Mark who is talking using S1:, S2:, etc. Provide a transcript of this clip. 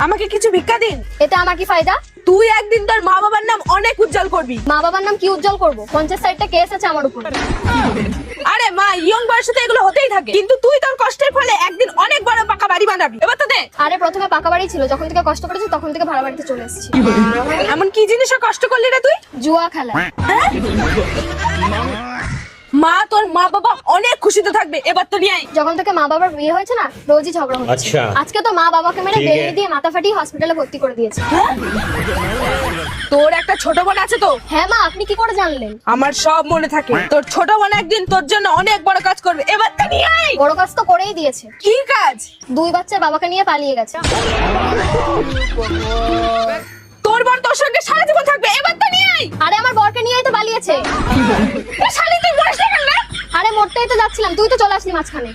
S1: আমাকে কিছু ভিক্ষা দিন।
S2: এতে আমার কি ফায়দা?
S1: তুই একদিন তোর মা বাবার নাম অনেক উজ্জ্বল করবি।
S2: মা বাবার নাম কি উজ্জ্বল করব? 50-60টা কেস আছে আমার উপর।
S1: আরে মা, ইয়ং বয়সে তো এগুলো হতেই থাকে, কিন্তু তুই তোর কষ্টের ফলে একদিন অনেক বড় পাকা বাড়ি বানাবি। এবার তো দে।
S2: আরে প্রথমে পাকা বাড়ি ছিল, যখন থেকে কষ্ট করেছি তখন থেকে ভাড়া বাড়িতে চলে এসেছি।
S1: এমন কি জিনিসে কষ্ট করলি রে তুই?
S2: জুয়া খেলা।
S1: হ্যাঁ? মা, তোর মা বাবা অনেক খুশিতে থাকবে। এবার তো নিয়ে আয়।
S2: যখন থেকে মা বাবার বিয়ে হয়েছে না, রোজই ঝগড়া হচ্ছে।
S3: আচ্ছা।
S2: আজকে তো মা বাবাকে মেরে
S3: ঠিক
S2: বেরিয়ে
S3: আছে।
S2: দিয়ে মাথা ফাটিয়ে হসপিটালে ভর্তি করে দিয়েছে।
S1: তোর একটা ছোট বোন আছে তো?
S2: হ্যাঁ মা, আপনি কি করে জানলেন?
S1: আমার সব মনে থাকে। তোর ছোট বোন একদিন তোর জন্য অনেক বড় কাজ করবে। এবার তো নিয়ে আয়।
S2: বড় কাজ তো করেই দিয়েছে।
S1: কি কাজ?
S2: 2 বাচ্চার বাবাকে নিয়ে পালিয়ে গেছে।
S1: তোর বোন তোর সঙ্গে সারা জীবন থাকবে। এবার তো নিয়ে আয়।
S2: আরে আমার বরকে নিয়েই তো পালিয়েছে।
S1: এ শালি, তুই বলিস না কেন রে?
S2: আরে মরতেই তো যাচ্ছিলাম, তুই তো চলে আসলি মাঝখানে।